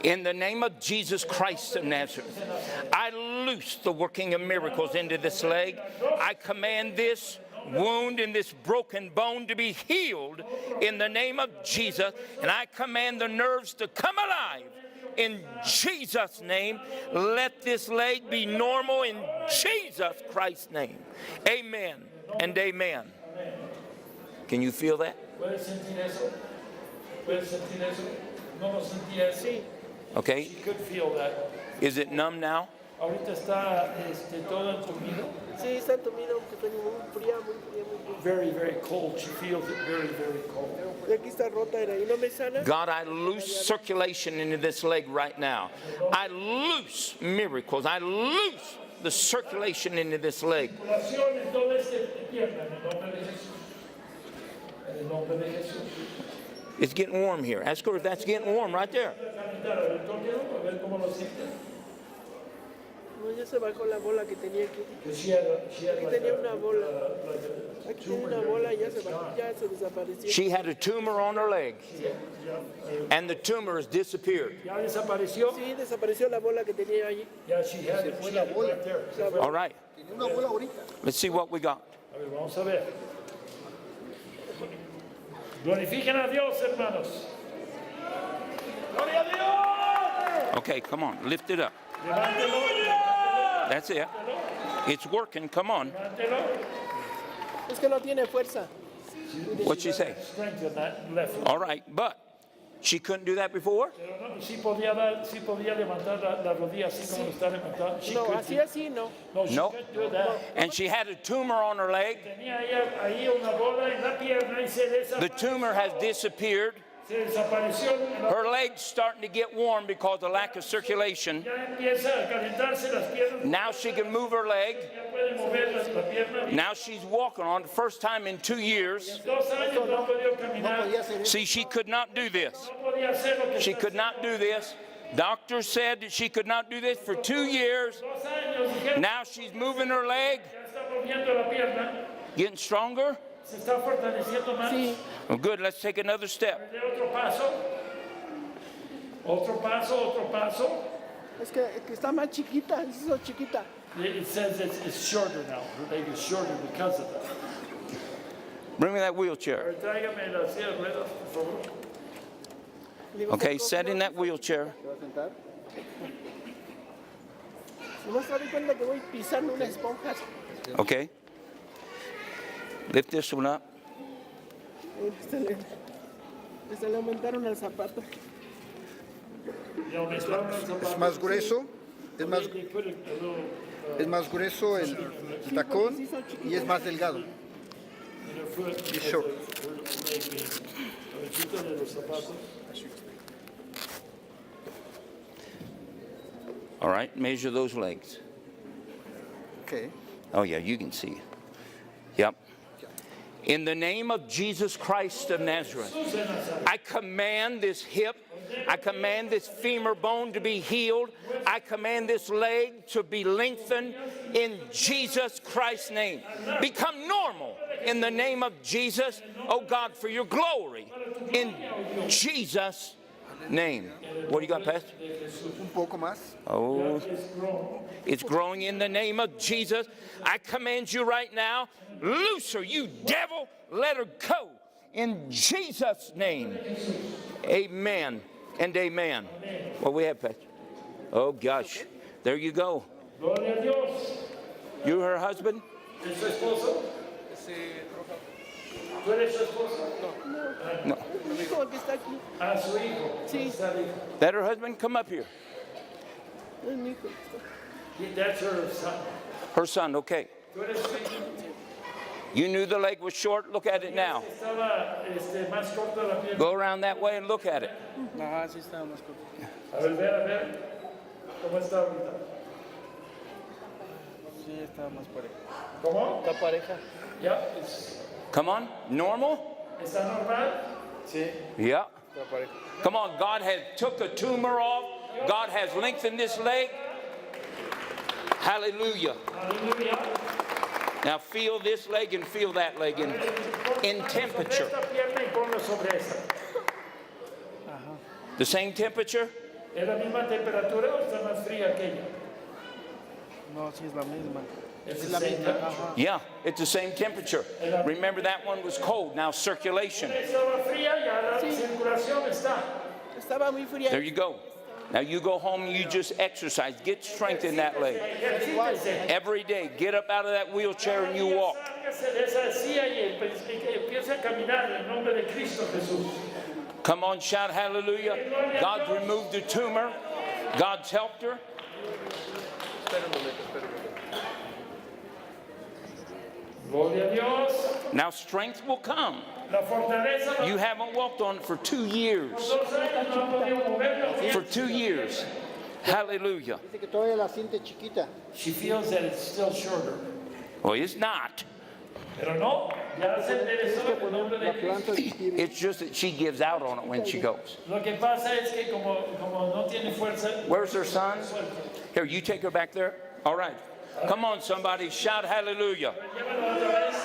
In the name of Jesus Christ of Nazareth, I loose the working of miracles into this leg. I command this wound and this broken bone to be healed in the name of Jesus. And I command the nerves to come alive in Jesus' name. Let this leg be normal in Jesus Christ's name. Amen and amen. Can you feel that? ¿Puedes sentir eso? ¿Puedes sentir eso? No lo sentía así. Okay. She could feel that. Is it numb now? Ahorita está todo entumido. Sí, está entumido, porque está muy fría, muy fría, muy fría. Very, very cold. She feels it very, very cold. Y aquí está rota, y no me sana. God, I loose circulation into this leg right now. I loose miracles. I loose the circulation into this leg. Circulación en toda esta pierna, en el nombre de Jesús. En el nombre de Jesús. It's getting warm here. Ask her if that's getting warm right there. A ver cómo lo sientes. No, ya se bajó la bola que tenía aquí. She had Aquí like tenía una bola. like a Aquí tenía una bola y ya se bajó, ya se desapareció. She had a tumor on her leg, and the tumor has disappeared. Ya desapareció. Sí, desapareció la bola que tenía allí. Yeah, she had it right there. All right. Let's see what we got. A ver, vamos a ver. Glorifiquen a Dios, hermanos. ¡Gloria a Dios! Okay, come on. Lift it up. Levántelo. That's it. It's working. Come on. Levántelo. Es que no tiene fuerza. What'd she say? Strength in that left foot. All right, but she couldn't do that before? Pero no, sí podía levantar la rodilla así como está levantada. She No, could así do- así no. No, she No. could do that. And she had a tumor on her leg. Tenía ahí una bola en la pierna y se The tumor has disappeared. desapareció. Her leg's starting to get warm because of lack of circulation. Ya empieza a calentarse las piernas. Now she can move her leg. Ya puede mover la pierna. Now she's walking on the first time in 2 years. 2 años no podía caminar. See, she could not do this. No podía hacer lo que She está could not do this. Doctors said that she could not do this for 2 years. 2 años. Dijeron, Now she's moving her leg, ya está moviendo la pierna. getting stronger. Se está fortaleciendo más. Sí, Well, good, let's take another step. De otro paso. Otro paso, otro paso. es que está más chiquita, se hizo chiquita. It says it's shorter now. Her leg is shorter because of that. Bring me that wheelchair. Tráigame la silla de ruedas, por favor. Le digo, Okay, ¿cómo sit in no? that wheelchair. Nomás me doy cuenta que voy pisando unas esponjas. Okay. Lift this one up. Se le aumentaron el zapato. Ya me está un zapato. Es más grueso, They put a little, es más grueso el tacón y es más delgado. in her foot. It's short. Her leg being cabecita de los zapatos. All right, measure those legs. Okay. Oh, yeah, you can see. Yep. In the name of Jesus Christ of Nazareth, I command this hip, I command this femur bone to be healed. I command this leg to be lengthened in Jesus Christ's name. Become normal in the name of Jesus, oh God, for your glory. In Jesus' name. What do you got, Pastor? Un poco más. Oh, it's growing in the name of Jesus. I command you right now, loose her, you devil, let her go in Jesus' name. Amen and amen. What we have, Pastor? Oh, gosh. There you go. Gloria a Dios. You her husband? ¿Es su esposo? ¿Tú eres su esposo? No. Mi hijo que está aquí. A su hijo. Sí. Está el hijo. That her husband? Come up here. Es mi hijo que está. That's her son. Her son, okay. ¿Tú eres su hijo? You knew the leg was short. Look at it now. Estaba más corta la pierna. Go around that way and look at it. Ajá, sí está más corto. A ver. ¿Cómo está ahorita? Sí, está más pareja. ¿Cómo? Está pareja. Ya. Come on. Normal? ¿Está normal? Sí, Yeah. está pareja. Come on, God has took a tumor off. God has lengthened this leg. Hallelujah. Aleluya. Now feel this leg and feel that leg in temperature. Esta pierna y ponla sobre esa. The same temperature? ¿Es la misma temperatura o está más fría aquella? No, sí es la misma. Es Es la the same misma. temperature. Ajá. Yeah, it's the same temperature. Remember that one was cold. Now circulation. Estaba fría y ahora circulación está. Estaba muy fría. There you go. Now you go home and you just exercise. Get strength in that leg. Ejercítese. Every day, get up out of that wheelchair and you walk. Sálgase de esa silla y empiece a caminar en nombre de Cristo Jesús. Come on, shout hallelujah. God's removed the tumor. God's helped her. Gloria a Dios. Now strength will come. La fortaleza. You haven't walked on it for 2 years. 2 años no ha podido moverlo bien. For 2 years. Hallelujah. Dice que todavía la siente chiquita. She feels that it's still shorter. Well, it's not. Pero no, ya se enderezó en nombre La de planta Cristo. del espíritu. It's just that she gives out on it when she goes. Lo que pasa es que como no tiene fuerza, Where's her son? Here, you take her back there. All right. Come on, somebody. Shout hallelujah. llévalo otra vez.